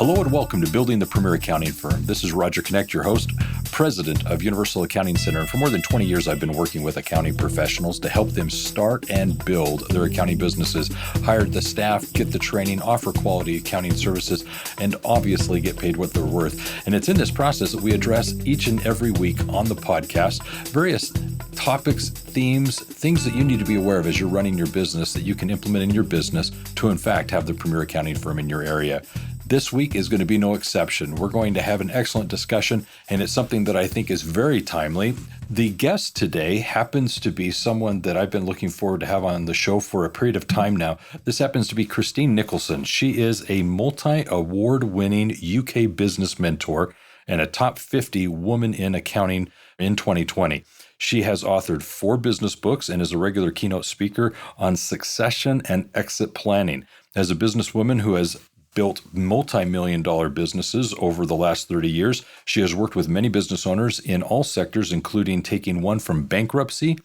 Hello and welcome to Building the Premier Accounting Firm. This is Roger Knecht, your host, president of Universal Accounting Center. And for more than 20 years, I've been working with accounting professionals to help them start and build their accounting businesses, hire the staff, get the training, offer quality accounting services, and obviously get paid what they're worth. And it's in this process that we address each and every week on the podcast various topics, themes, things that you need to be aware of as you're running your business that you can implement in your business to, in fact, have the premier accounting firm in your area. This week is going to be no exception. We're going to have an excellent discussion, and it's something that I think is very timely. The guest today happens to be someone that I've been looking forward to have on the show for a period of time now. This happens to be Christine Nicholson. She is a multi-award-winning UK business mentor and a top 50 woman in accounting in 2020. She has authored 4 business books and is a regular keynote speaker on succession and exit planning. As a businesswoman who has built multi-million-dollar businesses over the last 30 years. She has worked with many business owners in all sectors, including taking one from bankruptcy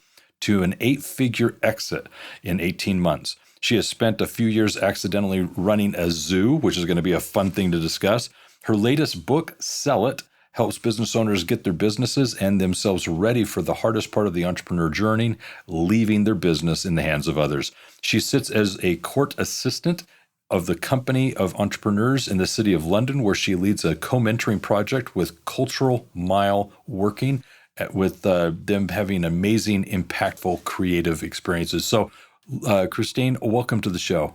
to an 8-figure exit in 18 months. She has spent a few years accidentally running a zoo, which is going to be a fun thing to discuss. Her latest book, Sell It, helps business owners get their businesses and themselves ready for the hardest part of the entrepreneur journey, leaving their business in the hands of others. She sits as a court assistant of the Company of Entrepreneurs in the City of London, where she leads a co-mentoring project with Cultural Mile Working, with them having amazing, impactful, creative experiences. So, Christine, welcome to the show.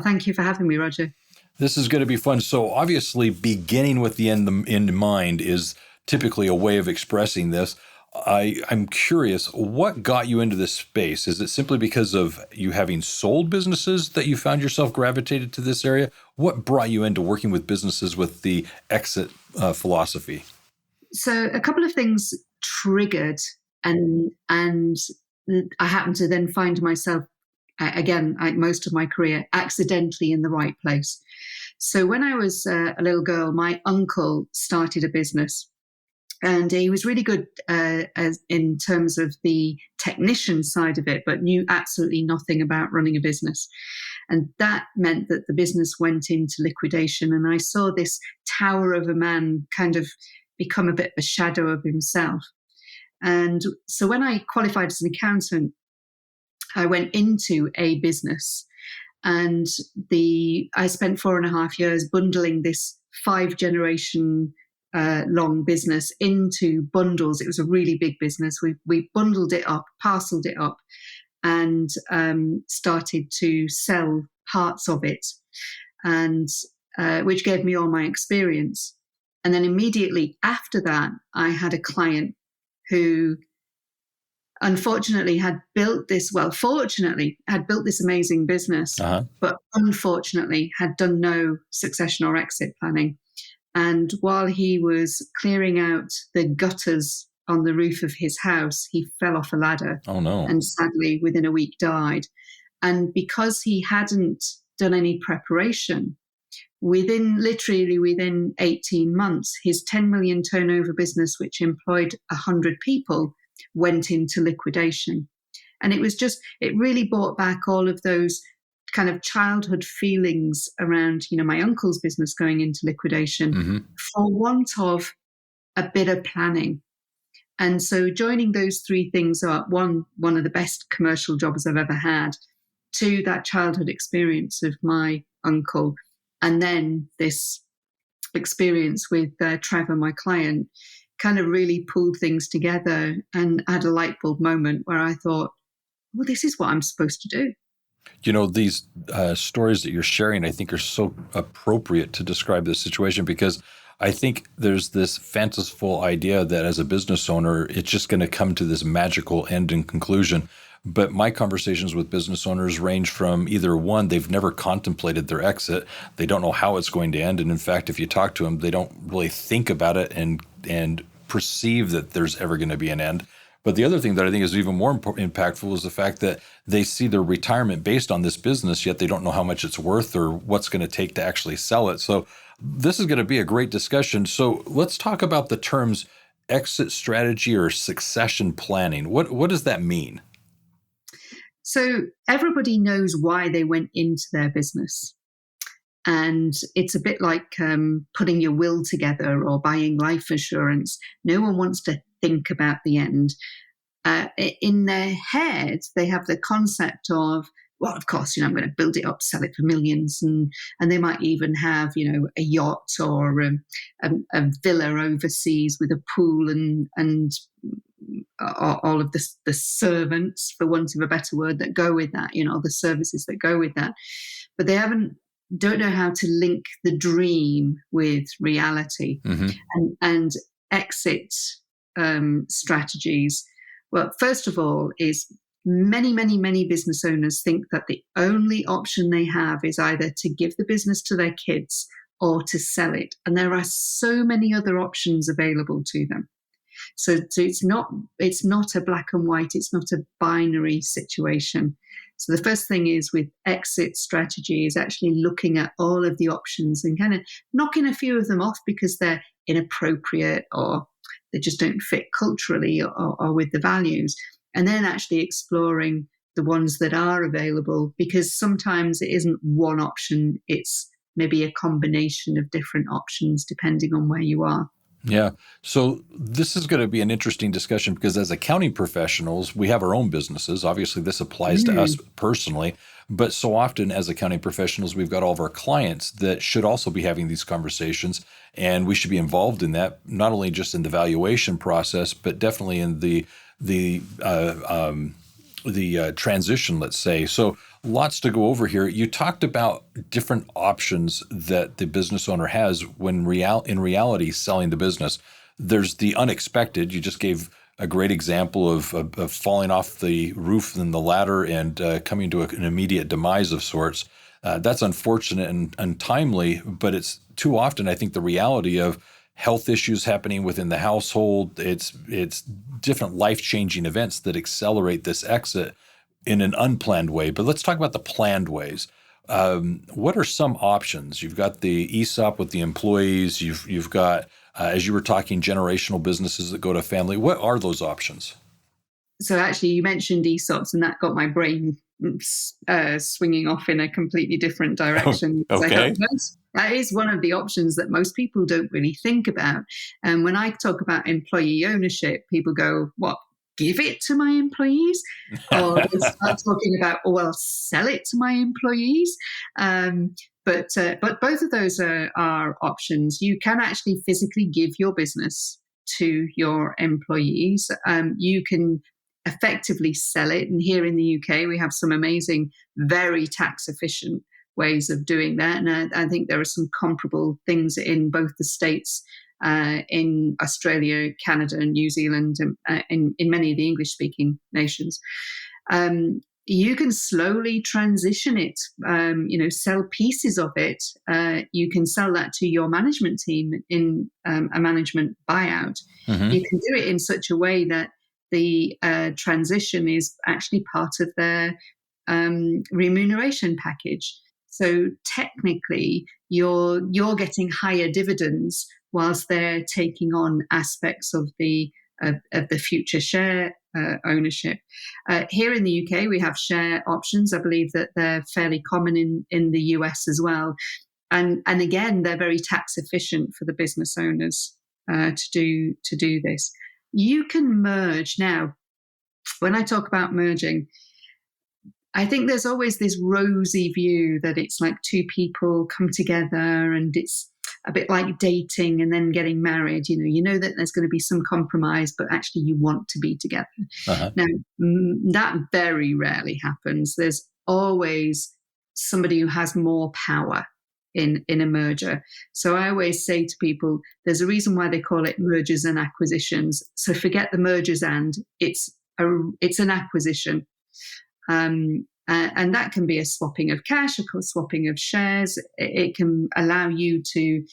Thank you for having me, Roger. This is going to be fun. So obviously, beginning with the end in mind is typically a way of expressing this. I'm curious, what got you into this space? Is it simply because of you having sold businesses that you found yourself gravitated to this area? What brought you into working with businesses with the exit philosophy? So a couple of things triggered, and I happened to then find myself, again, like most of my career, accidentally in the right place. So when I was a little girl, my uncle started a business. And he was really good as in terms of the technician side of it, but knew absolutely nothing about running a business. And that meant that the business went into liquidation. And I saw this tower of a man kind of become a bit of a shadow of himself. And so when I qualified as an accountant, I went into a business. And I spent 4.5 years bundling this 5-generation long business into bundles. It was a really big business. We bundled it up, parceled it up, and started to sell parts of it, and which gave me all my experience. And then immediately after that, I had a client who unfortunately had built this, fortunately had built this amazing business, but unfortunately had done no succession or exit planning. And while he was clearing out the gutters on the roof of his house, he fell off a ladder. Oh, no. And sadly, within a week, died. And because he hadn't done any preparation, within 18 months, his 10 million turnover business, which employed 100 people, went into liquidation. And it really brought back all of those kind of childhood feelings around, my uncle's business going into liquidation for want of a bit of planning. And so joining those 3 things up, one of the best commercial jobs I've ever had, 2, that childhood experience of my uncle, and then this experience with Trevor, my client, kind of really pulled things together and had a light bulb moment where I thought, well, this is what I'm supposed to do. These stories that you're sharing, I think, are so appropriate to describe this situation, because I think there's this fanciful idea that as a business owner, it's just going to come to this magical end and conclusion. But my conversations with business owners range from either one, they've never contemplated their exit. They don't know how it's going to end. And in fact, if you talk to them, they don't really think about it and perceive that there's ever going to be an end. But the other thing that I think is even more impactful is the fact that they see their retirement based on this business, yet they don't know how much it's worth or what's going to take to actually sell it. So this is going to be a great discussion. So let's talk about the terms exit strategy or succession planning. What does that mean? So everybody knows why they went into their business. And it's a bit like putting your will together or buying life assurance. No one wants to think about the end. In their head, they have the concept of, well, of course, I'm going to build it up, sell it for millions. And they might even have, a yacht or a villa overseas with a pool and all of the servants, for want of a better word, that go with that, the services that go with that. But they don't know how to link the dream with reality. And exit strategies. Well, first of all, is many, many, many business owners think that the only option they have is either to give the business to their kids or to sell it. And there are so many other options available to them. So it's not a black and white, it's not a binary situation. So the first thing is with exit strategy is actually looking at all of the options and kind of knocking a few of them off because they're inappropriate or they just don't fit culturally or with the values. And then actually exploring the ones that are available, because sometimes it isn't one option, it's maybe a combination of different options depending on where you are. Yeah. So this is going to be an interesting discussion because as accounting professionals, we have our own businesses. Obviously, this applies to us personally. But so often as accounting professionals, we've got all of our clients that should also be having these conversations. And we should be involved in that, not only just in the valuation process, but definitely in the transition, let's say. So lots to go over here. You talked about different options that the business owner has when in reality selling the business. There's the unexpected. You just gave a great example of falling off the roof and the ladder and coming to an immediate demise of sorts. That's unfortunate and untimely, but it's too often, I think, the reality of health issues happening within the household. It's different life-changing events that accelerate this exit in an unplanned way. But let's talk about the planned ways. What are some options? You've got the ESOP with the employees. You've got, as you were talking, generational businesses that go to family. What are those options? So actually, you mentioned ESOPs, and that got my brain swinging off in a completely different direction. Okay. That is one of the options that most people don't really think about. And when I talk about employee ownership, people go, what, give it to my employees? Or they start talking about, oh, well, sell it to my employees. But both of those are options. You can actually physically give your business to your employees. You can effectively sell it. And here in the UK, we have some amazing, very tax efficient ways of doing that. And I think there are some comparable things in both the States, in Australia, Canada, and New Zealand, in many of the English-speaking nations. You can slowly transition it, sell pieces of it. You can sell that to your management team in a management buyout. Mm-hmm. You can do it in such a way that the transition is actually part of their remuneration package. So technically, you're getting higher dividends whilst they're taking on aspects of the future share ownership. Here in the UK, we have share options. I believe that they're fairly common in the US as well. And again, they're very tax efficient for the business owners to do this. You can merge. Now, when I talk about merging, I think there's always this rosy view that it's like two people come together and it's a bit like dating and then getting married. You know that there's going to be some compromise, but actually you want to be together. Uh-huh. Now, that very rarely happens. There's always somebody who has more power in a merger. So I always say to people, there's a reason why they call it mergers and acquisitions. So forget the mergers and it's an acquisition. And that can be a swapping of cash, a swapping of shares. It can allow you to,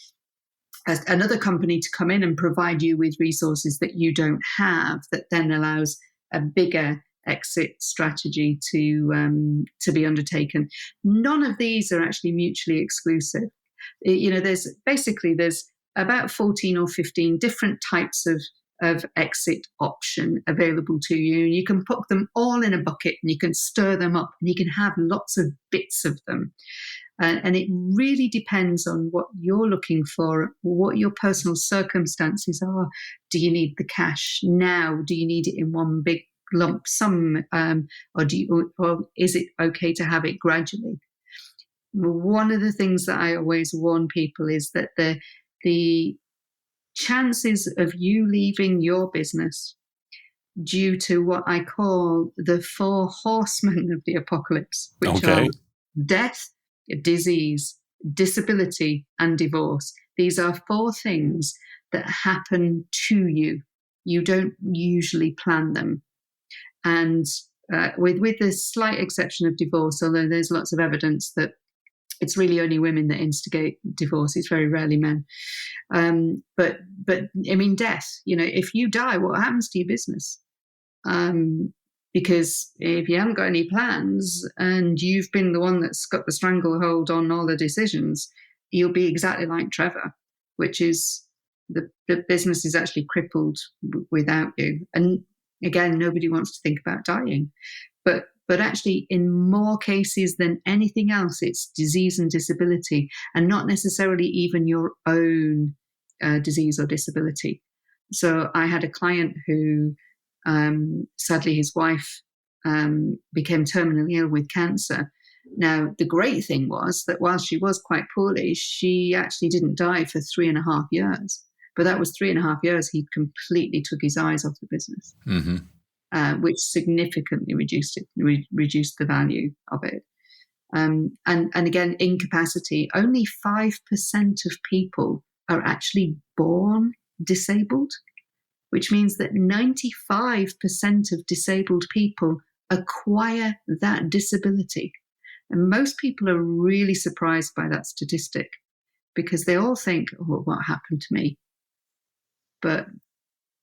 as another company, to come in and provide you with resources that you don't have, that then allows a bigger exit strategy to be undertaken. None of these are actually mutually exclusive. There's about 14 or 15 different types of of exit option available to you. You can put them all in a bucket and you can stir them up and you can have lots of bits of them. And it really depends on what you're looking for, what your personal circumstances are. Do you need the cash now? Do you need it in one big lump sum? Or is it okay to have it gradually? One of the things that I always warn people is that the chances of you leaving your business due to what I call the 4 horsemen of the apocalypse, which are death, disease, disability, and divorce. These are 4 things that happen to you. You don't usually plan them. And with the slight exception of divorce, although there's lots of evidence that it's really only women that instigate divorce. It's very rarely men. But I mean, death, if you die, what happens to your business? Because if you haven't got any plans and you've been the one that's got the stranglehold on all the decisions, you'll be exactly like Trevor, which is the business is actually crippled without you. And again, nobody wants to think about dying. But actually, in more cases than anything else, it's disease and disability, and not necessarily even your own disease or disability. So I had a client who, sadly, his wife became terminally ill with cancer. Now, the great thing was that while she was quite poorly, she actually didn't die for 3.5 years. But that was 3.5 years he completely took his eyes off the business. Mm-hmm. Which significantly reduced the value of it. And again, incapacity. Only 5% of people are actually born disabled, which means that 95% of disabled people acquire that disability. And most people are really surprised by that statistic because they all think, oh, what happened to me? But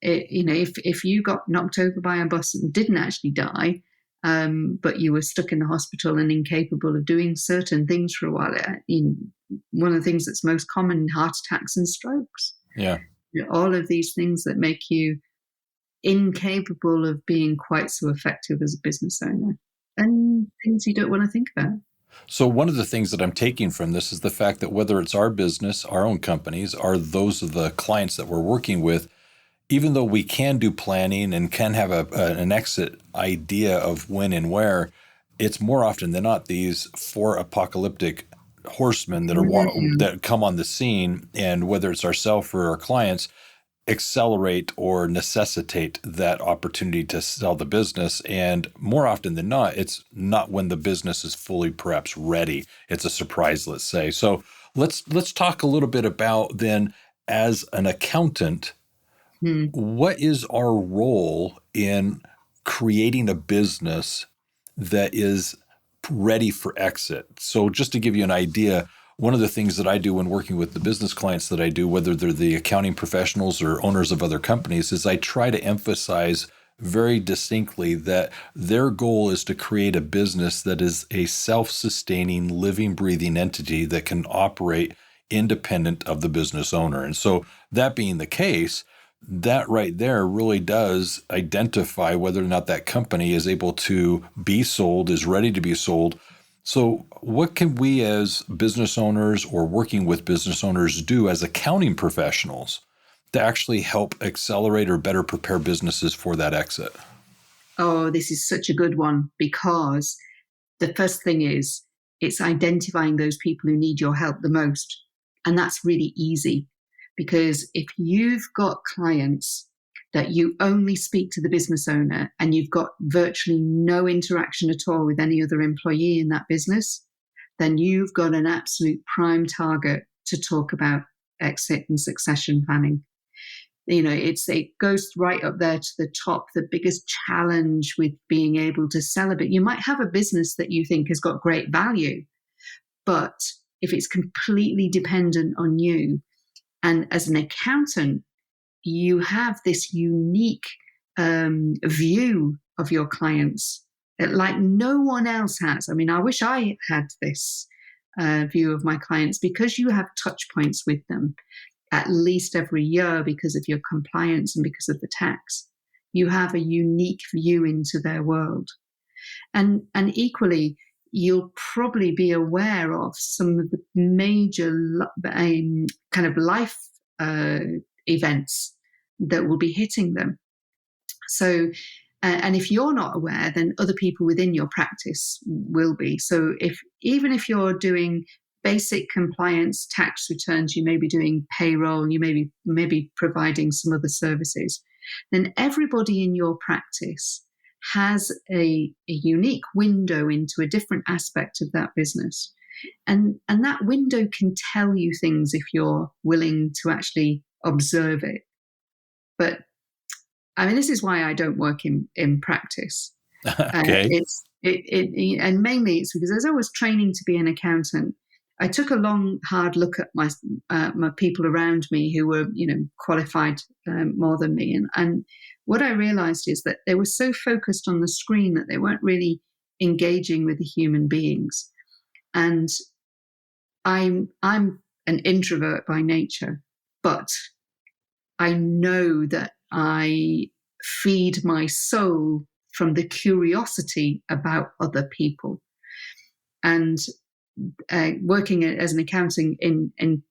if you got knocked over by a bus and didn't actually die, but you were stuck in the hospital and incapable of doing certain things for a while, one of the things that's most common, heart attacks and strokes. Yeah. All of these things that make you incapable of being quite so effective as a business owner, and things you don't want to think about. So one of the things that I'm taking from this is the fact that whether it's our business, our own companies, or those of the clients that we're working with, even though we can do planning and can have an exit idea of when and where, it's more often than not these 4 apocalyptic horsemen that that come on the scene, and whether it's ourselves or our clients, accelerate or necessitate that opportunity to sell the business. And more often than not, it's not when the business is fully perhaps ready. It's a surprise, let's say. So let's talk a little bit about then, as an accountant, what is our role in creating a business that is ready for exit? So just to give you an idea, one of the things that I do when working with the business clients that I do, whether they're the accounting professionals or owners of other companies, is I try to emphasize very distinctly that their goal is to create a business that is a self-sustaining, living, breathing entity that can operate independent of the business owner. And so that being the case, that right there really does identify whether or not that company is able to be sold, is ready to be sold. So what can we as business owners or working with business owners do as accounting professionals to actually help accelerate or better prepare businesses for that exit? Oh, this is such a good one, because the first thing is it's identifying those people who need your help the most. And that's really easy. Because if you've got clients that you only speak to the business owner and you've got virtually no interaction at all with any other employee in that business, then you've got an absolute prime target to talk about exit and succession planning. It goes right up there to the top. The biggest challenge with being able to sell a bit, you might have a business that you think has got great value, but if it's completely dependent on you, and as an accountant, you have this unique view of your clients like no one else has. I mean, I wish I had this view of my clients, because you have touch points with them. at least every year because of your compliance and because of the tax, you have a unique view into their world. And equally, you'll probably be aware of some of the major kind of life events that will be hitting them. So, and if you're not aware, then other people within your practice will be. So even if you're doing basic compliance tax returns, you may be doing payroll, you may be providing some other services, then everybody in your practice has a unique window into a different aspect of that business. And that window can tell you things if you're willing to actually observe it. But I mean, this is why I don't work in practice. Okay. And mainly it's because as I was training to be an accountant, I took a long, hard look at my people around me who were, qualified more than me. And what I realized is that they were so focused on the screen that they weren't really engaging with the human beings. And I'm an introvert by nature, but I know that I feed my soul from the curiosity about other people. And working as an accountant in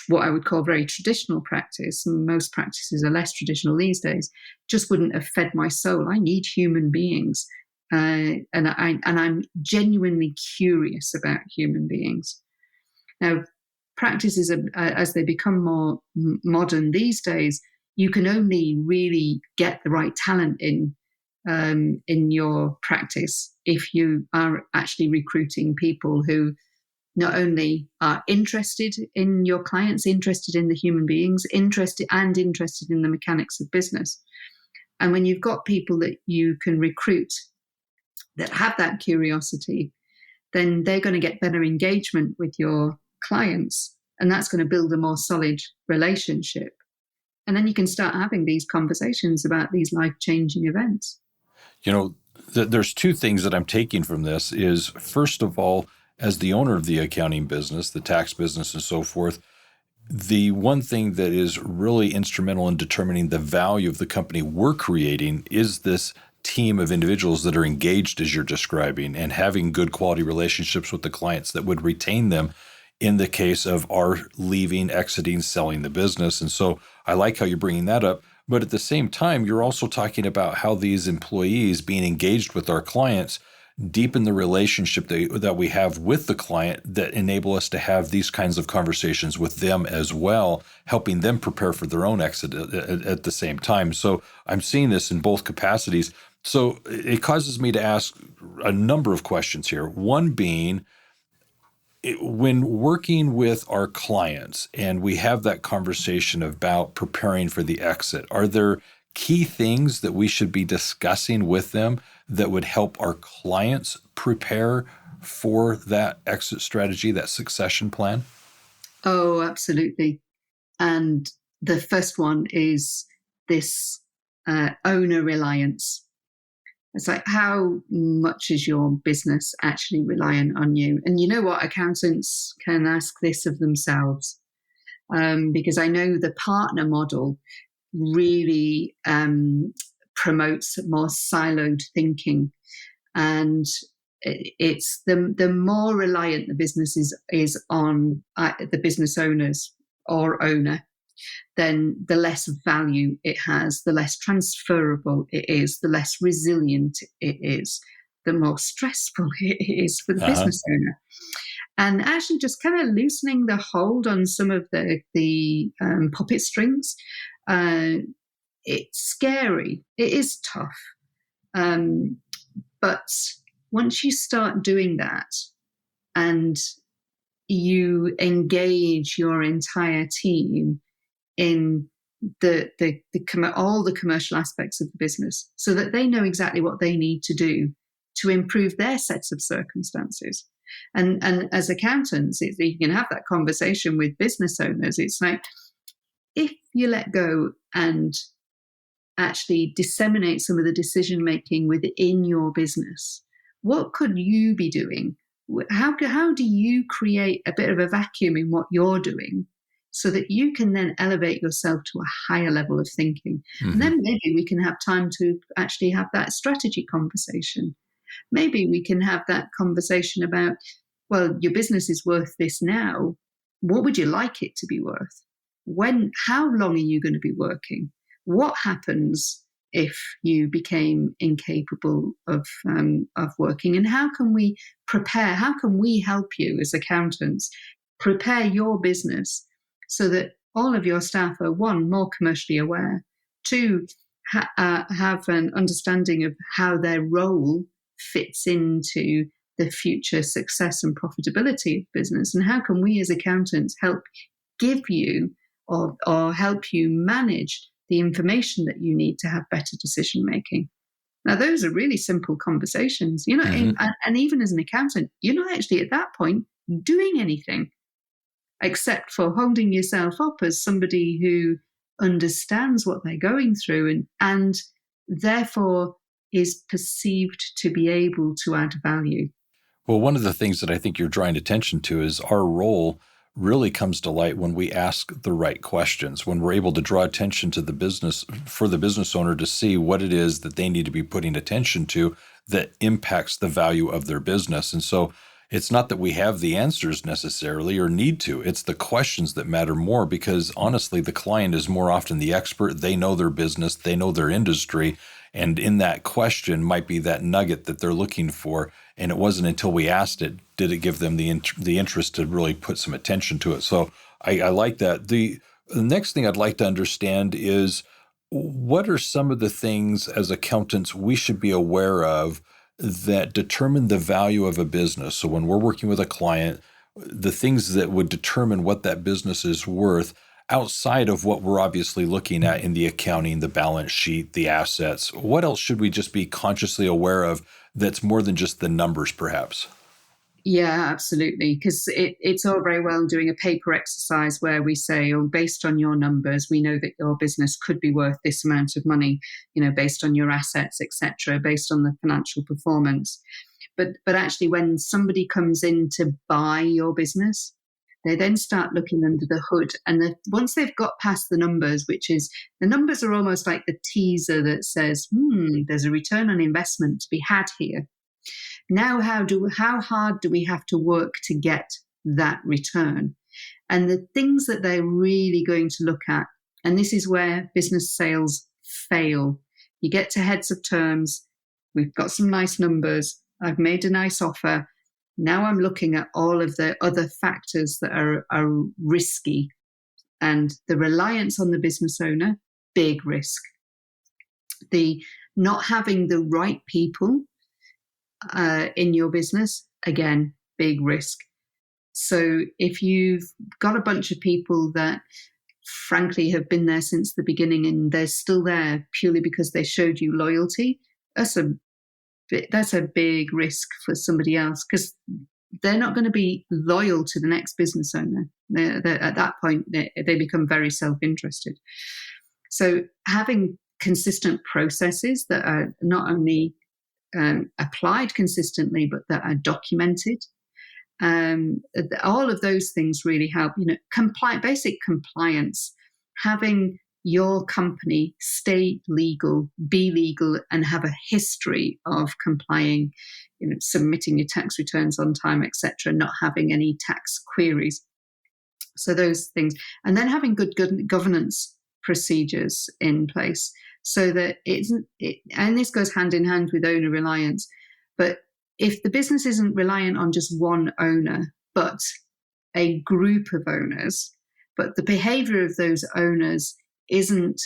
what I would call very traditional practice, and most practices are less traditional these days, just wouldn't have fed my soul. I need human beings, and I'm genuinely curious about human beings. Now, practices as they become more modern these days, you can only really get the right talent in your practice if you are actually recruiting people who not only are interested in your clients, interested in the human beings, interested in the mechanics of business. And when you've got people that you can recruit that have that curiosity, then they're going to get better engagement with your clients, and that's going to build a more solid relationship. And then you can start having these conversations about these life-changing events. There's two things that I'm taking from this is, first of all, as the owner of the accounting business, the tax business and so forth, the one thing that is really instrumental in determining the value of the company we're creating is this team of individuals that are engaged, as you're describing, and having good quality relationships with the clients that would retain them in the case of our leaving, exiting, selling the business. And so I like how you're bringing that up. But at the same time, you're also talking about how these employees being engaged with our clients deepen the relationship that we have with the client that enable us to have these kinds of conversations with them as well, helping them prepare for their own exit at the same time. So I'm seeing this in both capacities. So it causes me to ask a number of questions here. One being, when working with our clients and we have that conversation about preparing for the exit, are there key things that we should be discussing with them that would help our clients prepare for that exit strategy, that succession plan? Oh, absolutely. And the first one is this owner reliance. It's like, how much is your business actually reliant on you? And you know what? Accountants can ask this of themselves, because I know the partner model really promotes more siloed thinking. And it's the more reliant the business is on the business owners or owner, then the less value it has, the less transferable it is, the less resilient it is, the more stressful it is for the business owner. And actually just kind of loosening the hold on some of the puppet strings, it's scary. It is tough. But once you start doing that and you engage your entire team in all the commercial aspects of the business so that they know exactly what they need to do to improve their sets of circumstances. And as accountants, you can have that conversation with business owners. It's like, if you let go and actually disseminate some of the decision-making within your business, what could you be doing? How do you create a bit of a vacuum in what you're doing so that you can then elevate yourself to a higher level of thinking. And then maybe we can have time to actually have that strategy conversation. Maybe we can have that conversation about, well, your business is worth this now. What would you like it to be worth? How long are you going to be working? What happens if you became incapable of working? And how can we prepare? How can we help you as accountants prepare your business so that all of your staff are, one, more commercially aware, two, have an understanding of how their role fits into the future success and profitability of business? And how can we as accountants help give you or help you manage the information that you need to have better decision making? Now, those are really simple conversations, and even as an accountant, you're not actually at that point doing anything except for holding yourself up as somebody who understands what they're going through and therefore is perceived to be able to add value. Well, one of the things that I think you're drawing attention to is our role really comes to light when we ask the right questions, when we're able to draw attention to the business, for the business owner to see what it is that they need to be putting attention to that impacts the value of their business. And so it's not that we have the answers necessarily or need to. It's the questions that matter more, because honestly, the client is more often the expert. They know their business, they know their industry. And in that question might be that nugget that they're looking for. And it wasn't until we asked it, did it give them the interest to really put some attention to it. So I like that. The next thing I'd like to understand is, what are some of the things as accountants we should be aware of that determine the value of a business? So when we're working with a client, the things that would determine what that business is worth outside of what we're obviously looking at in the accounting, the balance sheet, the assets, what else should we just be consciously aware of that's more than just the numbers, perhaps? Yeah, absolutely. Because it's all very well doing a paper exercise where we say, oh, based on your numbers, we know that your business could be worth this amount of money, based on your assets, etc., based on the financial performance. But actually, when somebody comes in to buy your business, they then start looking under the hood. And once they've got past the numbers, the numbers are almost like the teaser that says, there's a return on investment to be had here. Now, how hard do we have to work to get that return? And the things that they're really going to look at, and this is where business sales fail. You get to heads of terms. We've got some nice numbers. I've made a nice offer. Now I'm looking at all of the other factors that are risky. And the reliance on the business owner, big risk. The not having the right people in your business, again, big risk. So if you've got a bunch of people that frankly have been there since the beginning and they're still there purely because they showed you loyalty, that's a big risk for somebody else, because they're not going to be loyal to the next business owner. They're, at that point, they become very self-interested. So having consistent processes that are not only applied consistently, but that are documented. All of those things really help. Basic compliance, having your company stay legal, be legal, and have a history of complying, submitting your tax returns on time, etc., not having any tax queries. So those things, and then having good governance procedures in place, so that and this goes hand in hand with owner reliance. But if the business isn't reliant on just one owner, but a group of owners, but the behavior of those owners isn't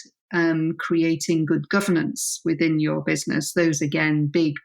creating good governance within your business, those, again, big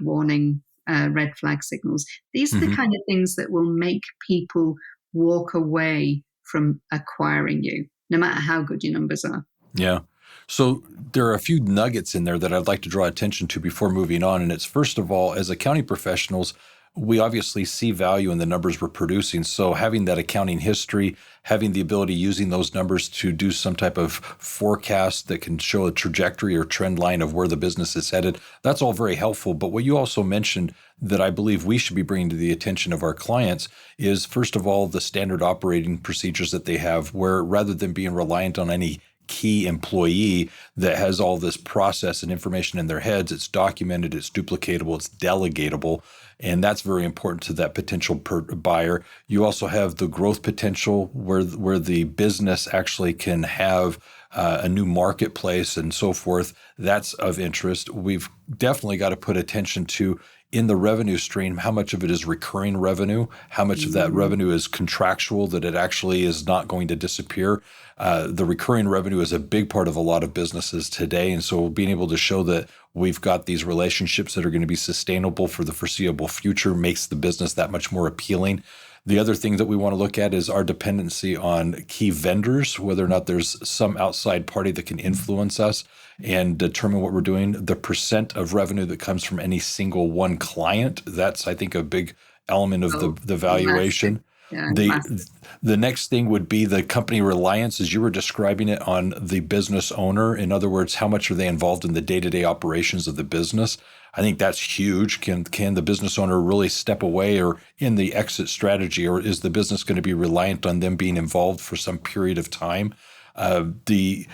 warning red flag signals. These are the kind of things that will make people walk away from acquiring you, no matter how good your numbers are. Yeah. So there are a few nuggets in there that I'd like to draw attention to before moving on. And it's, first of all, as accounting professionals, we obviously see value in the numbers we're producing. So having that accounting history, having the ability using those numbers to do some type of forecast that can show a trajectory or trend line of where the business is headed, that's all very helpful. But what you also mentioned that I believe we should be bringing to the attention of our clients is, first of all, the standard operating procedures that they have, where rather than being reliant on any key employee that has all this process and information in their heads, it's documented, it's duplicatable, it's delegatable. And that's very important to that potential buyer. You also have the growth potential where the business actually can have a new marketplace and so forth. That's of interest. We've definitely got to put attention to, in the revenue stream, how much of it is recurring revenue, how much of that revenue is contractual, that it actually is not going to disappear. The recurring revenue is a big part of a lot of businesses today. And so being able to show that we've got these relationships that are going to be sustainable for the foreseeable future makes the business that much more appealing. The other thing that we want to look at is our dependency on key vendors, whether or not there's some outside party that can influence us and determine what we're doing. The percent of revenue that comes from any single one client, that's, I think, a big element of the valuation. The next thing would be the company reliance, as you were describing it, on the business owner. In other words, how much are they involved in the day-to-day operations of the business? I think that's huge. Can the business owner really step away, or in the exit strategy, or is the business going to be reliant on them being involved for some period of time? The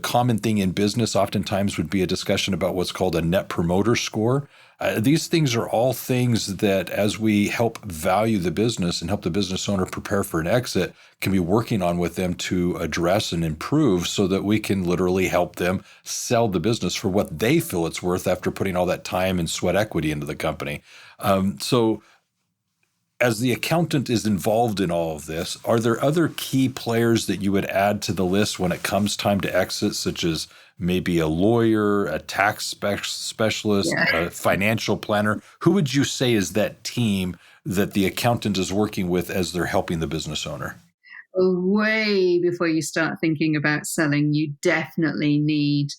common thing in business oftentimes would be a discussion about what's called a net promoter score. These things are all things that, as we help value the business and help the business owner prepare for an exit, can be working on with them to address and improve so that we can literally help them sell the business for what they feel it's worth after putting all that time and sweat equity into the company. So as the accountant is involved in all of this, are there other key players that you would add to the list when it comes time to exit, such as maybe a lawyer, a tax specialist, a financial planner? Who would you say is that team that the accountant is working with as they're helping the business owner? Way before you start thinking about selling, you definitely need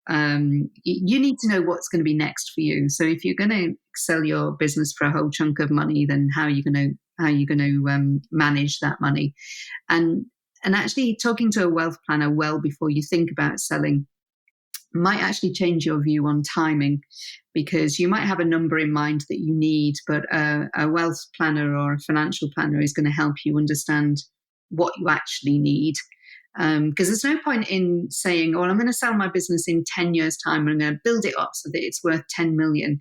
you need to know what's going to be next for you. So if you're going to sell your business for a whole chunk of money, then how are you going to manage that money? And actually talking to a wealth planner well before you think about selling might actually change your view on timing, because you might have a number in mind that you need, but a wealth planner or a financial planner is going to help you understand what you actually need. Because there's no point in saying, I'm going to sell my business in 10 years' time and I'm going to build it up so that it's worth 10 million,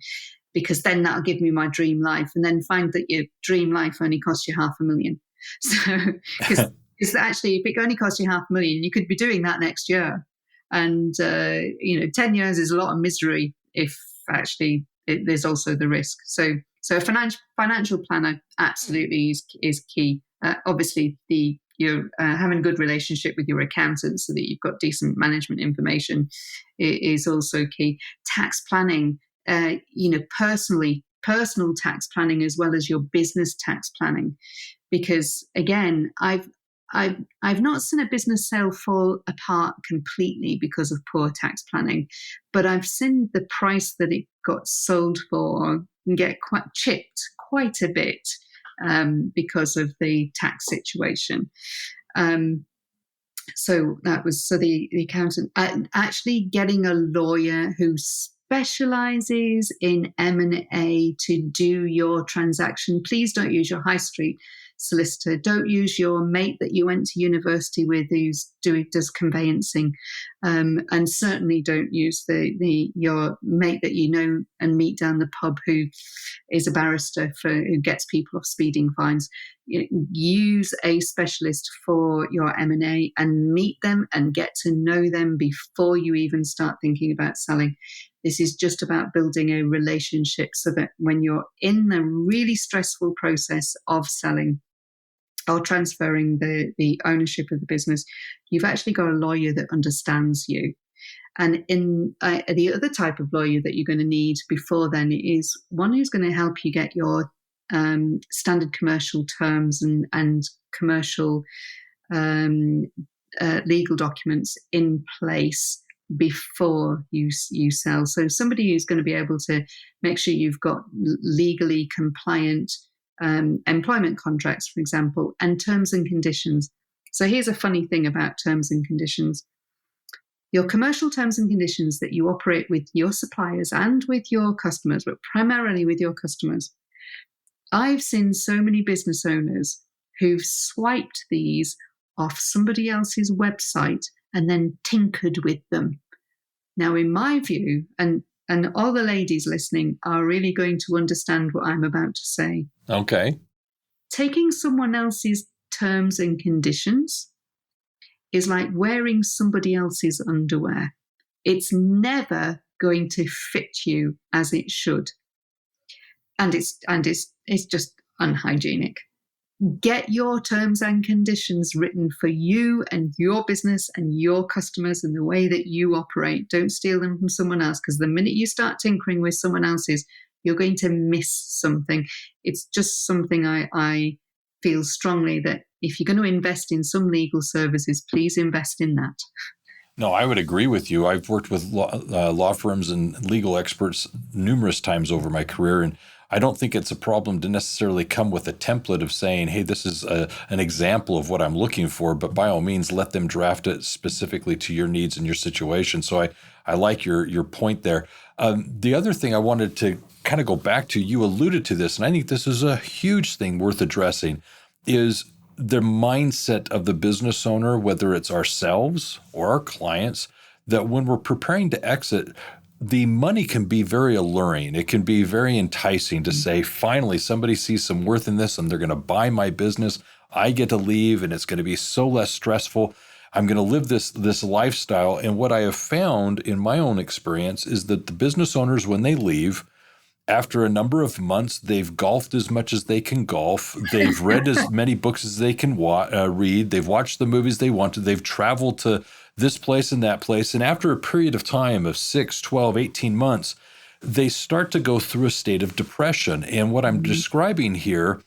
because then that'll give me my dream life, and then find that your dream life only costs you $500,000. So, because actually, if it only costs you $500,000, you could be doing that next year. And, 10 years is a lot of misery if actually there's also the risk. So a financial planner absolutely is key. Obviously, you're having a good relationship with your accountant so that you've got decent management information is also key. Tax planning, personal tax planning as well as your business tax planning, because again, I've not seen a business sale fall apart completely because of poor tax planning, but I've seen the price that it got sold for get chipped quite a bit because of the tax situation. So the accountant, actually getting a lawyer who specializes in M&A to do your transaction. Please don't use your high street solicitor. Don't use your mate that you went to university with does conveyancing, and certainly don't use your mate that you know and meet down the pub who is a barrister who gets people off speeding fines. Use a specialist for your M&A and meet them and get to know them before you even start thinking about selling. This is just about building a relationship so that when you're in the really stressful process of selling or transferring the ownership of the business, you've actually got a lawyer that understands you. And in the other type of lawyer that you're going to need before then is one who's going to help you get your standard commercial terms and commercial legal documents in place before you sell. So somebody who's going to be able to make sure you've got legally compliant employment contracts, for example, and terms and conditions. So here's a funny thing about terms and conditions. Your commercial terms and conditions that you operate with your suppliers and with your customers, but primarily with your customers. I've seen so many business owners who've swiped these off somebody else's website and then tinkered with them. Now, in my view, and all the ladies listening are really going to understand what I'm about to say. Okay. Taking someone else's terms and conditions is like wearing somebody else's underwear. It's never going to fit you as it should. And it's just unhygienic. Get your terms and conditions written for you and your business and your customers and the way that you operate. Don't steal them from someone else, because the minute you start tinkering with someone else's, you're going to miss something. It's just something I feel strongly that if you're going to invest in some legal services, please invest in that. No, I would agree with you. I've worked with law firms and legal experts numerous times over my career, and I don't think it's a problem to necessarily come with a template of saying, hey, this is an example of what I'm looking for, but by all means, let them draft it specifically to your needs and your situation. So I like your point there. The other thing I wanted to kind of go back to, you alluded to this, and I think this is a huge thing worth addressing, is the mindset of the business owner, whether it's ourselves or our clients, that when we're preparing to exit, the money can be very alluring. It can be very enticing to say, finally, somebody sees some worth in this and they're going to buy my business. I get to leave and it's going to be so less stressful. I'm going to live this lifestyle. And what I have found in my own experience is that the business owners, when they leave, after a number of months, they've golfed as much as they can golf. They've read as many books as they can read. They've watched the movies they want to. They've traveled to this place and that place. And after a period of time of 6, 12, 18 months, they start to go through a state of depression. And what I'm describing here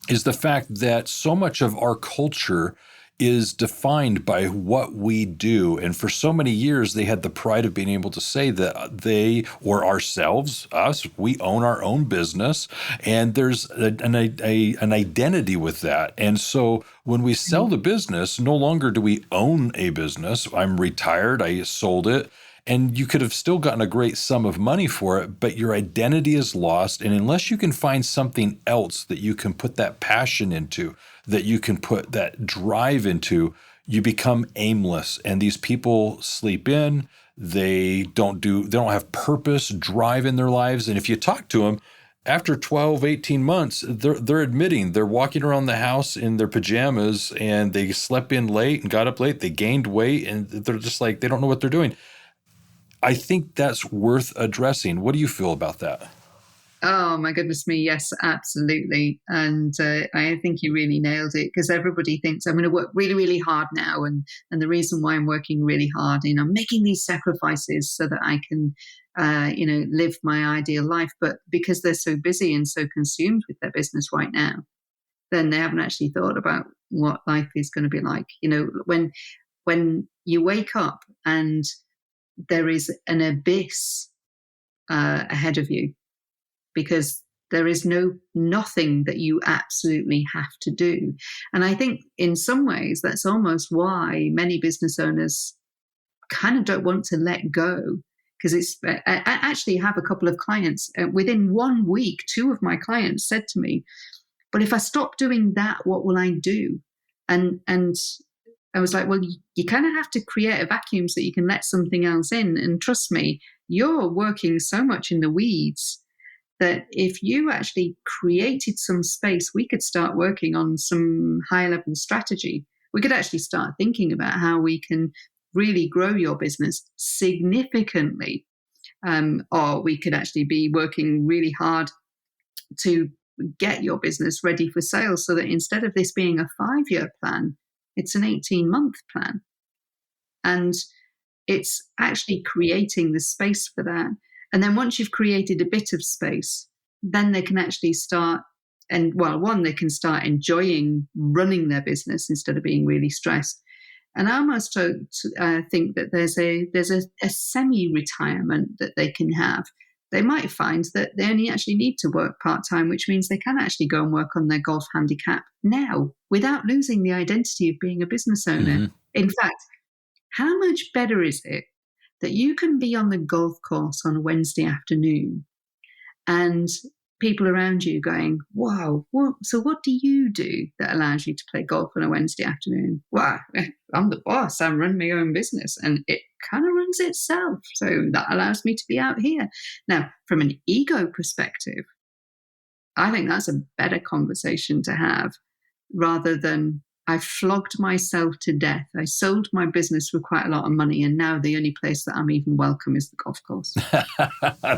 is the fact that so much of our culture is defined by what we do. And for so many years, they had the pride of being able to say that they, or ourselves, us, we own our own business. And there's an identity with that. And so when we sell the business, no longer do we own a business. I'm retired, I sold it. And you could have still gotten a great sum of money for it, but your identity is lost. And unless you can find something else that you can put that passion into, that you can put that drive into, you become aimless. And these people sleep in, they don't have purpose, drive in their lives. And if you talk to them, after 12, 18 months, they're admitting they're walking around the house in their pajamas and they slept in late and got up late, they gained weight, and they're just like, they don't know what they're doing. I think that's worth addressing. What do you feel about that? Oh, my goodness me. Yes, absolutely. And I think you really nailed it, because everybody thinks I'm going to work really, really hard now. And the reason why I'm working really hard, I'm making these sacrifices so that I can, live my ideal life. But because they're so busy and so consumed with their business right now, then they haven't actually thought about what life is going to be like. When you wake up and there is an abyss ahead of you, because there is nothing that you absolutely have to do. And I think in some ways that's almost why many business owners kind of don't want to let go, because I actually have a couple of clients within 1 week. 2 of my clients said to me, but if I stop doing that, what will I do? And I was like, well, you kind of have to create a vacuum so you can let something else in. And trust me, you're working so much in the weeds that if you actually created some space, we could start working on some high level strategy. We could actually start thinking about how we can really grow your business significantly. Or we could actually be working really hard to get your business ready for sales, so that instead of this being a 5-year plan, it's an 18-month plan. And it's actually creating the space for that. And then once you've created a bit of space, then they can actually start, they can start enjoying running their business instead of being really stressed. And I almost think that there's a semi-retirement that they can have. They might find that they only actually need to work part-time, which means they can actually go and work on their golf handicap now without losing the identity of being a business owner. Mm-hmm. In fact, how much better is it that you can be on the golf course on a Wednesday afternoon and people around you going, wow, what do you do that allows you to play golf on a Wednesday afternoon? Well, I'm the boss. I run my own business and it kind of runs itself. So that allows me to be out here. Now, from an ego perspective, I think that's a better conversation to have rather than I flogged myself to death. I sold my business for quite a lot of money, and now the only place that I'm even welcome is the golf course.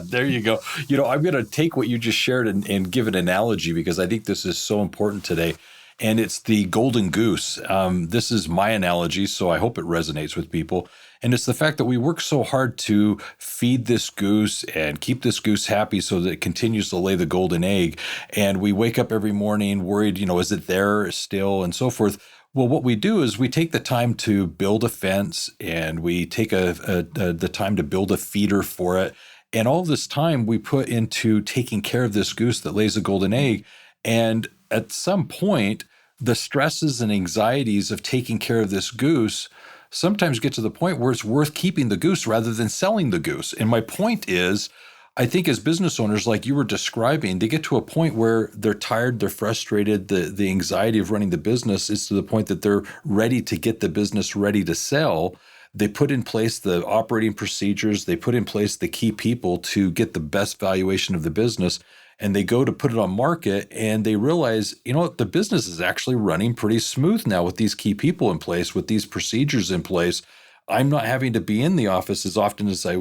There you go. I'm going to take what you just shared and give an analogy because I think this is so important today. And it's the golden goose. This is my analogy, so I hope it resonates with people. And it's the fact that we work so hard to feed this goose and keep this goose happy so that it continues to lay the golden egg. And we wake up every morning worried, is it there still and so forth. Well, what we do is we take the time to build a fence and we take the time to build a feeder for it. And all this time we put into taking care of this goose that lays a golden egg. And at some point, the stresses and anxieties of taking care of this goose sometimes get to the point where it's worth keeping the goose rather than selling the goose. And my point is, I think as business owners, like you were describing, they get to a point where they're tired, they're frustrated, the anxiety of running the business is to the point that they're ready to get the business ready to sell. They put in place the operating procedures, they put in place the key people to get the best valuation of the business. And they go to put it on market and they realize, the business is actually running pretty smooth now with these key people in place, with these procedures in place. I'm not having to be in the office as often as I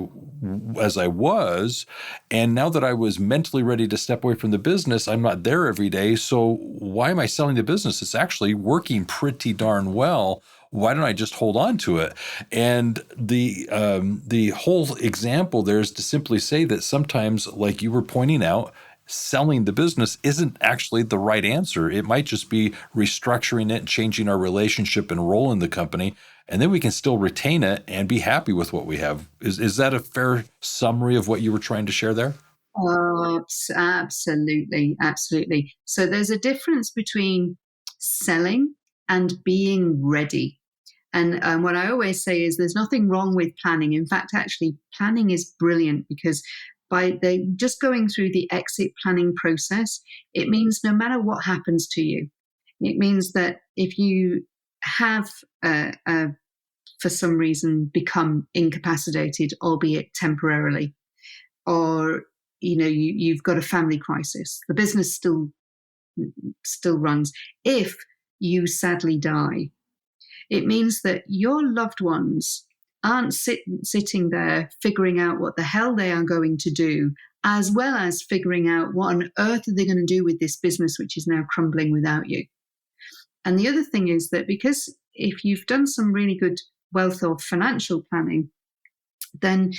was. And now that I was mentally ready to step away from the business, I'm not there every day. So why am I selling the business? It's actually working pretty darn well. Why don't I just hold on to it? And the whole example there is to simply say that sometimes, like you were pointing out, selling the business isn't actually the right answer. It might just be restructuring it and changing our relationship and role in the company. And then we can still retain it and be happy with what we have. Is that a fair summary of what you were trying to share there? Oh, absolutely. Absolutely. So there's a difference between selling and being ready. And what I always say is there's nothing wrong with planning. In fact, actually, planning is brilliant because by just going through the exit planning process, it means no matter what happens to you, it means that if you have, for some reason, become incapacitated, albeit temporarily, or you've got a family crisis, the business still runs. If you sadly die, it means that your loved ones aren't sitting there figuring out what the hell they are going to do, as well as figuring out what on earth are they going to do with this business, which is now crumbling without you. And the other thing is that because if you've done some really good wealth or financial planning, then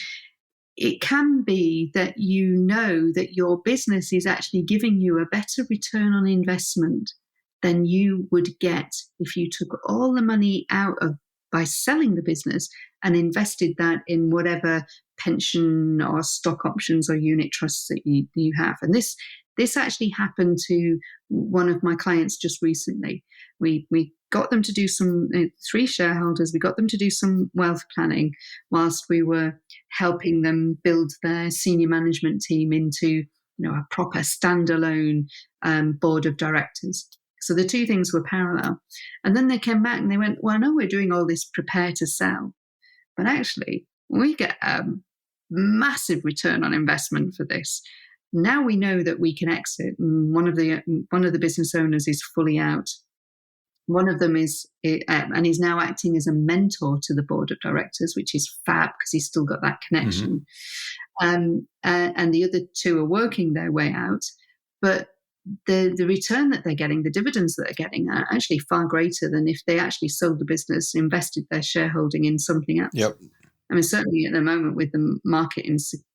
it can be that that your business is actually giving you a better return on investment than you would get if you took all the money out of by selling the business and invested that in whatever pension or stock options or unit trusts that you have. And this actually happened to one of my clients just recently. We got them to do some, 3 shareholders, we got them to do some wealth planning whilst we were helping them build their senior management team into a proper standalone board of directors. So the two things were parallel. And then they came back and they went, well, I know we're doing all this prepare to sell, but actually we get a massive return on investment for this. Now we know that we can exit. And one of the business owners is fully out. One of them is, and he's now acting as a mentor to the board of directors, which is fab because he's still got that connection. Mm-hmm. And the other 2 are working their way out. But the return that they're getting, the dividends that they're getting are actually far greater than if they actually sold the business, invested their shareholding in something else. Yep. I mean, certainly at the moment with the market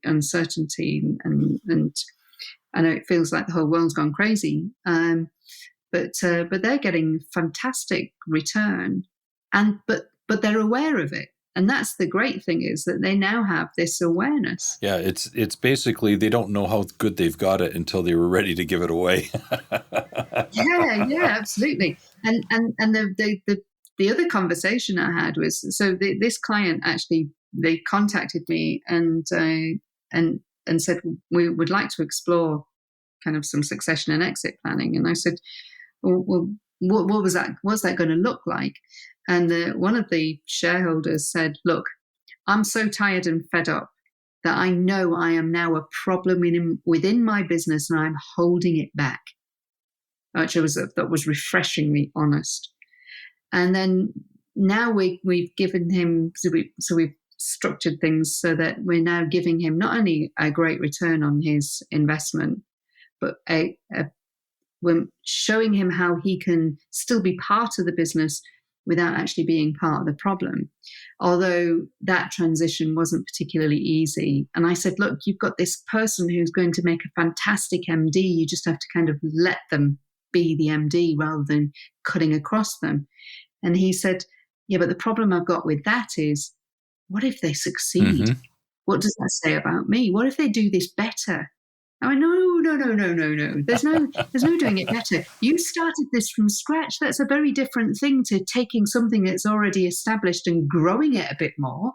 uncertainty and I know it feels like the whole world's gone crazy, but they're getting fantastic return, but but they're aware of it. And that's the great thing, is that they now have this awareness. Yeah, it's basically they don't know how good they've got it until they were ready to give it away. Yeah, absolutely. And the other conversation I had was, so this client actually, they contacted me and said, we would like to explore kind of some succession and exit planning. And I said, well what was that? What's that going to look like? And one of the shareholders said, look, I'm so tired and fed up that I know I am now a problem within my business and I'm holding it back. Actually, that was refreshingly honest. And then now we've given him, so we've structured things so that we're now giving him not only a great return on his investment, but we're showing him how he can still be part of the business without actually being part of the problem. Although that transition wasn't particularly easy. And I said, look, you've got this person who's going to make a fantastic MD. You just have to kind of let them be the MD rather than cutting across them. And he said, yeah, but the problem I've got with that is, what if they succeed? Mm-hmm. What does that say about me? What if they do this better? I went, no. There's no doing it better. You started this from scratch. That's a very different thing to taking something that's already established and growing it a bit more.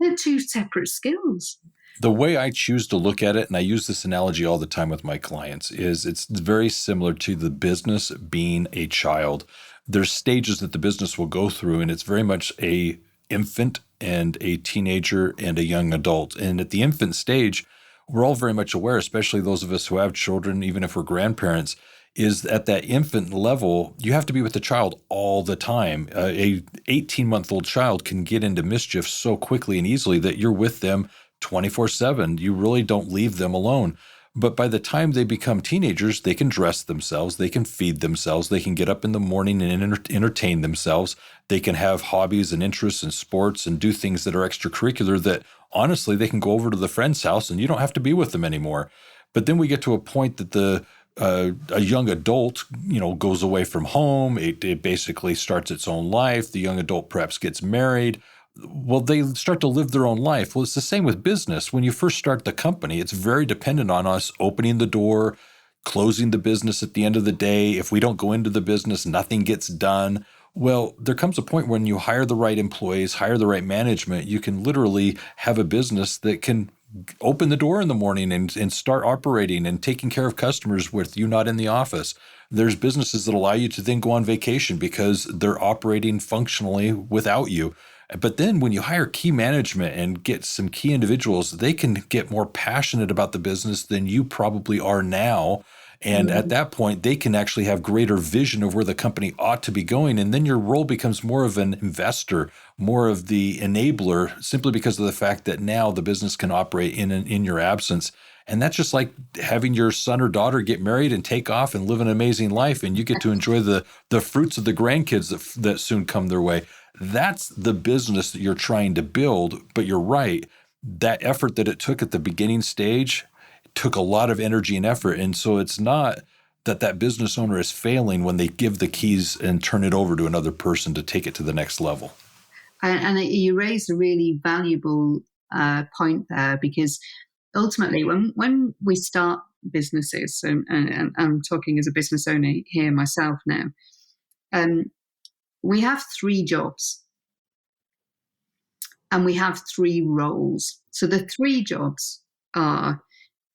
They're two separate skills. The way I choose to look at it, and I use this analogy all the time with my clients, is it's very similar to the business being a child. There's stages that the business will go through, and it's very much a infant and a teenager and a young adult. And at the infant stage, we're all very much aware, especially those of us who have children, even if we're grandparents, is at that infant level, you have to be with the child all the time. A 18-month-old child can get into mischief so quickly and easily that you're with them 24/7. You really don't leave them alone. But by the time they become teenagers, they can dress themselves, they can feed themselves, they can get up in the morning and entertain themselves. They can have hobbies and interests and sports and do things that are extracurricular that honestly, they can go over to the friend's house and you don't have to be with them anymore. But then we get to a point that a young adult, goes away from home. It basically starts its own life. The young adult perhaps gets married. Well, they start to live their own life. Well, it's the same with business. When you first start the company, it's very dependent on us opening the door, closing the business at the end of the day. If we don't go into the business, nothing gets done. Well, there comes a point when you hire the right employees, hire the right management, you can literally have a business that can open the door in the morning and start operating and taking care of customers with you not in the office. There's businesses that allow you to then go on vacation because they're operating functionally without you. But then when you hire key management and get some key individuals, they can get more passionate about the business than you probably are now. And at that point, they can actually have greater vision of where the company ought to be going. And then your role becomes more of an investor, more of the enabler, simply because of the fact that now the business can operate in your absence. And that's just like having your son or daughter get married and take off and live an amazing life. And you get to enjoy the fruits of the grandkids that soon come their way. That's the business that you're trying to build. But you're right. That effort that it took at the beginning stage took a lot of energy and effort. And so it's not that business owner is failing when they give the keys and turn it over to another person to take it to the next level. And you raised a really valuable point there, because ultimately when we start businesses, and I'm talking as a business owner here myself now, we have 3 jobs and we have 3 roles. So the 3 jobs are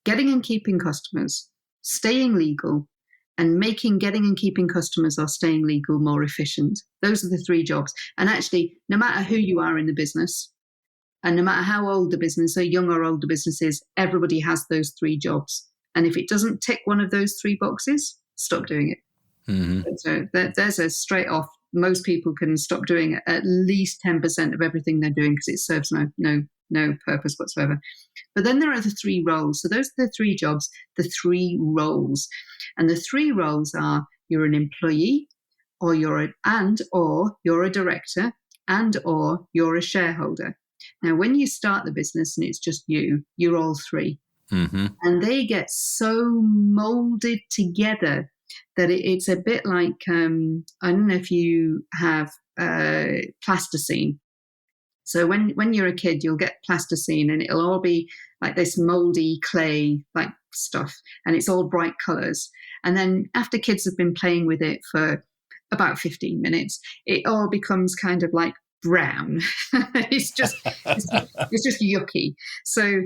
getting and keeping customers, staying legal, and making getting and keeping customers or staying legal more efficient. Those are the 3 jobs. And actually, no matter who you are in the business, and no matter how old the business or young or old the business is, everybody has those 3 jobs. And if it doesn't tick one of those 3 boxes, stop doing it. Mm-hmm. So there's a straight off. Most people can stop doing at least 10% of everything they're doing because it serves no purpose whatsoever. But then there are the 3 roles. So those are the 3 jobs, the 3 roles. And the 3 roles are you're an employee, or you're a director, and or you're a shareholder. Now, when you start the business and it's just you're all 3. Mm-hmm. And they get so molded together that it's a bit like, I don't know if you have plasticine. So when you're a kid, you'll get plasticine, and it'll all be like this moldy clay like stuff, and it's all bright colors. And then after kids have been playing with it for about 15 minutes, it all becomes kind of like brown. it's just yucky. So,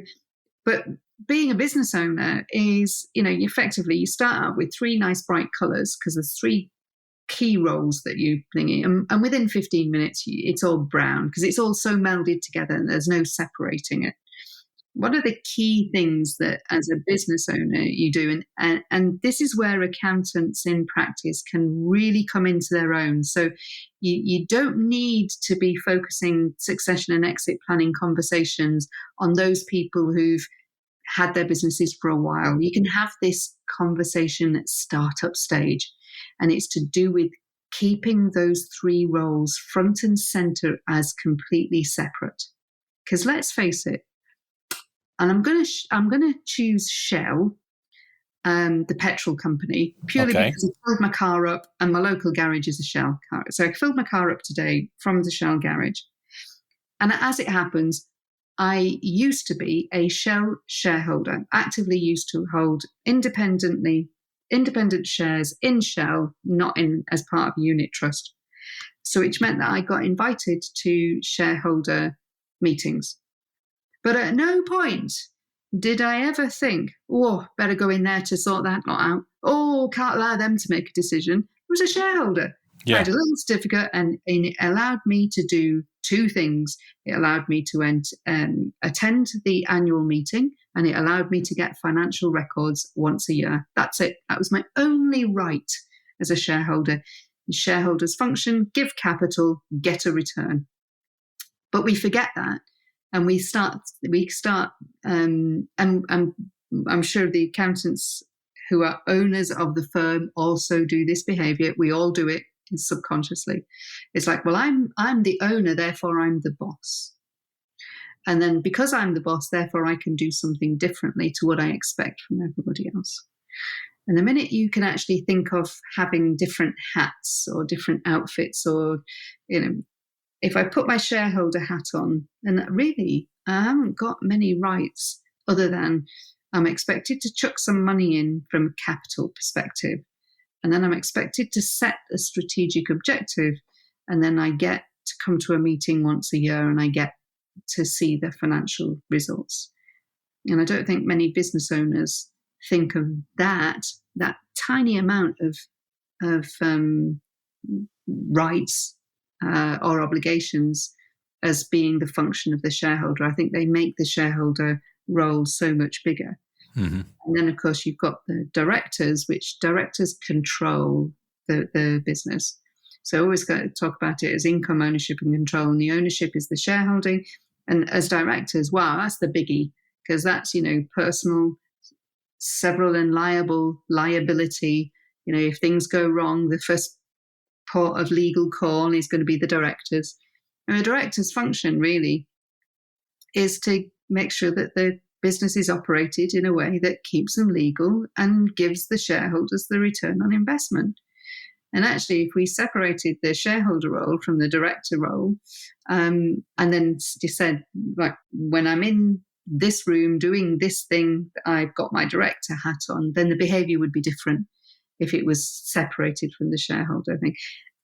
but being a business owner is, effectively you start out with three nice bright colors because there's three key roles that you bring in, and within 15 minutes it's all brown because it's all so melded together and there's no separating it. What are the key things that as a business owner you do? And this is where accountants in practice can really come into their own. So you don't need to be focusing succession and exit planning conversations on those people who've had their businesses for a while. You can have this conversation at startup stage. And it's to do with keeping those three roles front and center as completely separate. Because let's face it, and I'm going to choose Shell, the petrol company, purely because I filled my car up, and my local garage is a Shell car. So I filled my car up today from the Shell garage, and as it happens, I used to be a Shell shareholder, actively used to hold independent shares in Shell, not in as part of a unit trust. So which meant that I got invited to shareholder meetings. But at no point did I ever think, better go in there to sort that lot out. Can't allow them to make a decision. I was a shareholder. Yeah. I had a little certificate, and it allowed me to do two things. It allowed me to attend the annual meeting, and it allowed me to get financial records once a year. That's it. That was my only right as a shareholder. Shareholders function, give capital, get a return. But we forget that, and we start, and I'm sure the accountants who are owners of the firm also do this behavior. We all do it subconsciously. It's like, well, I'm the owner, therefore I'm the boss. And then because I'm the boss, therefore I can do something differently to what I expect from everybody else. And the minute you can actually think of having different hats or different outfits, or, if I put my shareholder hat on, and really I haven't got many rights other than I'm expected to chuck some money in from a capital perspective. And then I'm expected to set a strategic objective. And then I get to come to a meeting once a year, and I get to see the financial results. And I don't think many business owners think of that tiny amount of rights or obligations as being the function of the shareholder. I think they make the shareholder role so much bigger. Mm-hmm. And then, of course, you've got the directors, which directors control the business. So I always got to talk about it as income, ownership, and control. And the ownership is the shareholding. And as directors, wow, that's the biggie, because that's, personal, several and liable liability. If things go wrong, the first port of legal call is going to be the directors. And the director's function really is to make sure that the business is operated in a way that keeps them legal and gives the shareholders the return on investment. And actually, if we separated the shareholder role from the director role, and then just said, like, when I'm in this room doing this thing, I've got my director hat on, then the behavior would be different if it was separated from the shareholder thing.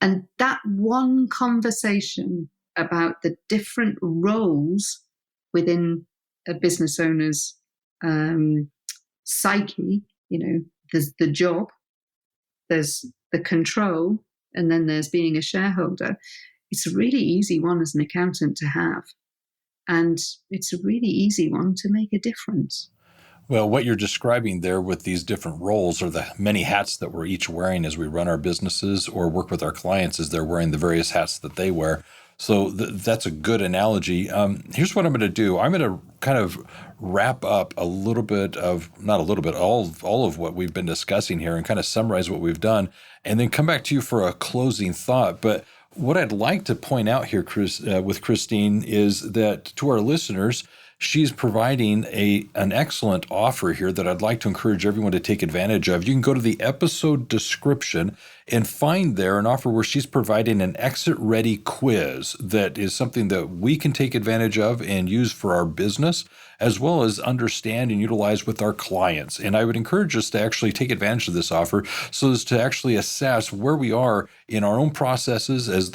And that one conversation about the different roles within a business owner's psyche, there's the job, there's the control, and then there's being a shareholder. It's a really easy one as an accountant to have. And it's a really easy one to make a difference. Well, what you're describing there with these different roles, or the many hats that we're each wearing as we run our businesses or work with our clients, as they're wearing the various hats that they wear. So that's a good analogy. Here's what I'm going to do. I'm going to kind of wrap up a little bit of, not a little bit, all of what we've been discussing here, and kind of summarize what we've done, and then come back to you for a closing thought. But what I'd like to point out here, with Christine, is that to our listeners, she's providing an excellent offer here that I'd like to encourage everyone to take advantage of. You can go to the episode description and find there an offer where she's providing an exit-ready quiz that is something that we can take advantage of and use for our business, as well as understand and utilize with our clients. And I would encourage us to actually take advantage of this offer so as to actually assess where we are in our own processes as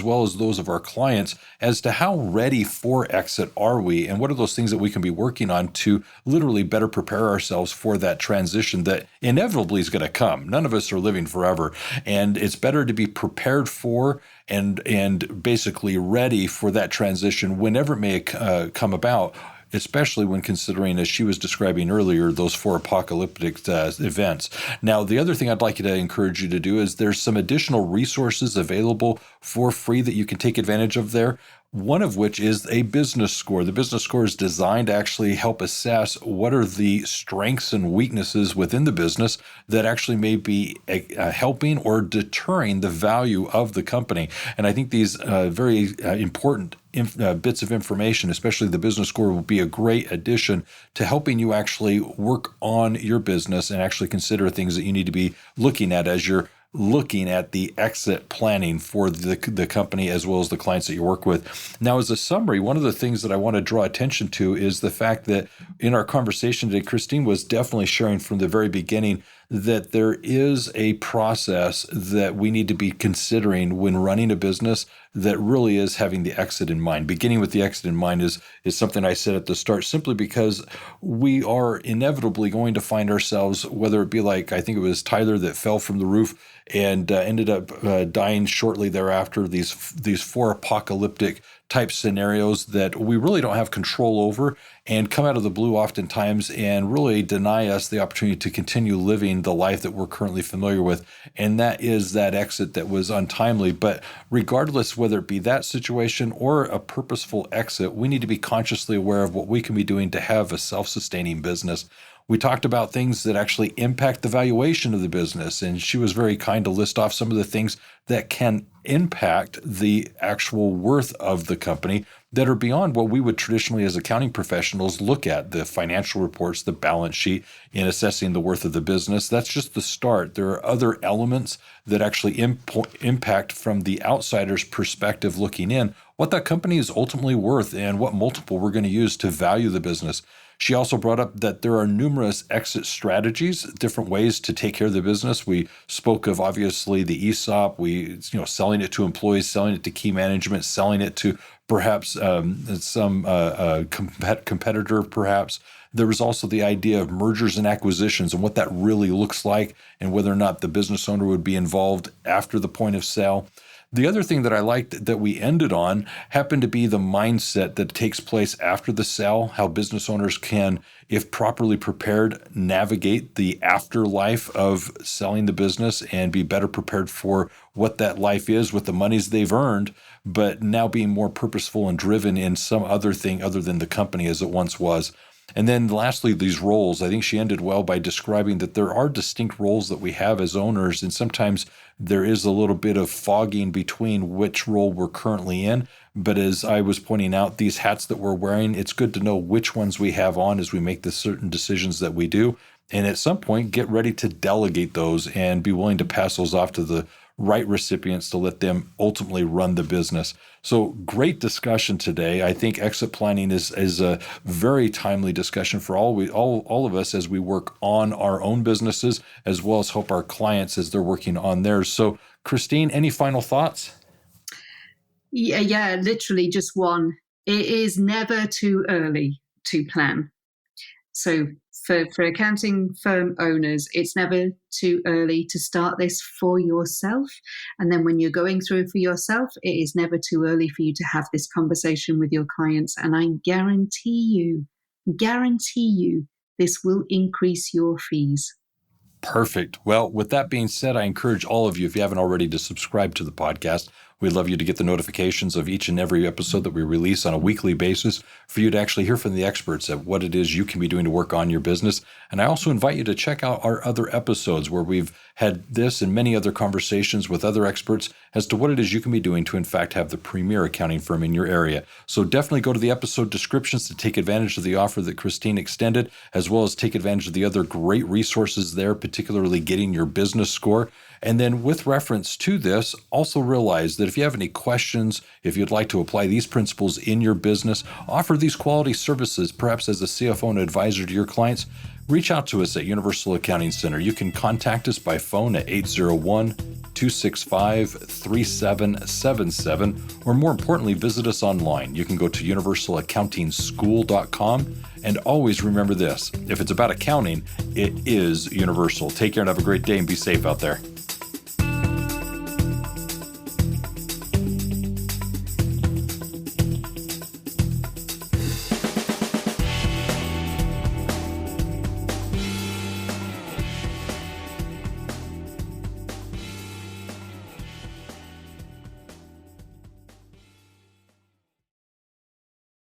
well as those of our clients as to how ready for exit are we, and what are those things that we can be working on to literally better prepare ourselves for that transition that inevitably is going to come. None of us are living forever, and it's better to be prepared for and basically ready for that transition whenever it may come about, especially when considering, as she was describing earlier, those 4 apocalyptic events. Now, the other thing I'd like to encourage you to do is there's some additional resources available for free that you can take advantage of there. One of which is a business score. The business score is designed to actually help assess what are the strengths and weaknesses within the business that actually may be helping or deterring the value of the company. And I think these very important bits of information, especially the business score, will be a great addition to helping you actually work on your business and actually consider things that you need to be looking at as you're looking at the exit planning for the company as well as the clients that you work with. Now, as a summary, one of the things that I want to draw attention to is the fact that in our conversation today, Christine was definitely sharing from the very beginning that there is a process that we need to be considering when running a business that really is having the exit in mind. Beginning with the exit in mind is something I said at the start, simply because we are inevitably going to find ourselves, whether it be like, I think it was Tyler that fell from the roof and ended up dying shortly thereafter, these 4 apocalyptic type scenarios that we really don't have control over and come out of the blue oftentimes and really deny us the opportunity to continue living the life that we're currently familiar with. And that is that exit that was untimely. But regardless, whether it be that situation or a purposeful exit, we need to be consciously aware of what we can be doing to have a self-sustaining business. We talked about things that actually impact the valuation of the business, and she was very kind to list off some of the things that can impact the actual worth of the company that are beyond what we would traditionally as accounting professionals look at, the financial reports, the balance sheet, in assessing the worth of the business. That's just the start. There are other elements that actually impact from the outsider's perspective looking in what that company is ultimately worth and what multiple we're going to use to value the business. She also brought up that there are numerous exit strategies, different ways to take care of the business. We spoke of, obviously, the ESOP, selling it to employees, selling it to key management, selling it to perhaps some competitor, perhaps. There was also the idea of mergers and acquisitions and what that really looks like and whether or not the business owner would be involved after the point of sale. The other thing that I liked that we ended on happened to be the mindset that takes place after the sale, how business owners can, if properly prepared, navigate the afterlife of selling the business and be better prepared for what that life is with the monies they've earned, but now being more purposeful and driven in some other thing other than the company as it once was. And then lastly, these roles. I think she ended well by describing that there are distinct roles that we have as owners, and sometimes there is a little bit of fogging between which role we're currently in. But as I was pointing out, these hats that we're wearing, it's good to know which ones we have on as we make the certain decisions that we do. And at some point, get ready to delegate those and be willing to pass those off to the right recipients to let them ultimately run the business. So great discussion today. I think exit planning is a very timely discussion for all of us as we work on our own businesses, as well as help our clients as they're working on theirs. So Christine, any final thoughts? Yeah, literally just one. It is never too early to plan. So for accounting firm owners, it's never too early to start this for yourself. And then when you're going through for yourself, it is never too early for you to have this conversation with your clients. And I guarantee you, this will increase your fees. Perfect. Well, with that being said, I encourage all of you, if you haven't already, to subscribe to the podcast. We'd love you to get the notifications of each and every episode that we release on a weekly basis for you to actually hear from the experts of what it is you can be doing to work on your business. And I also invite you to check out our other episodes where we've had this and many other conversations with other experts as to what it is you can be doing to, in fact, have the premier accounting firm in your area. So definitely go to the episode descriptions to take advantage of the offer that Christine extended, as well as take advantage of the other great resources there, particularly getting your business score. And then with reference to this, also realize that if you have any questions, if you'd like to apply these principles in your business, offer these quality services, perhaps as a CFO and advisor to your clients, reach out to us at Universal Accounting Center. You can contact us by phone at 801-265-3777, or more importantly, visit us online. You can go to universalaccountingschool.com. And always remember this, if it's about accounting, it is universal. Take care and have a great day and be safe out there.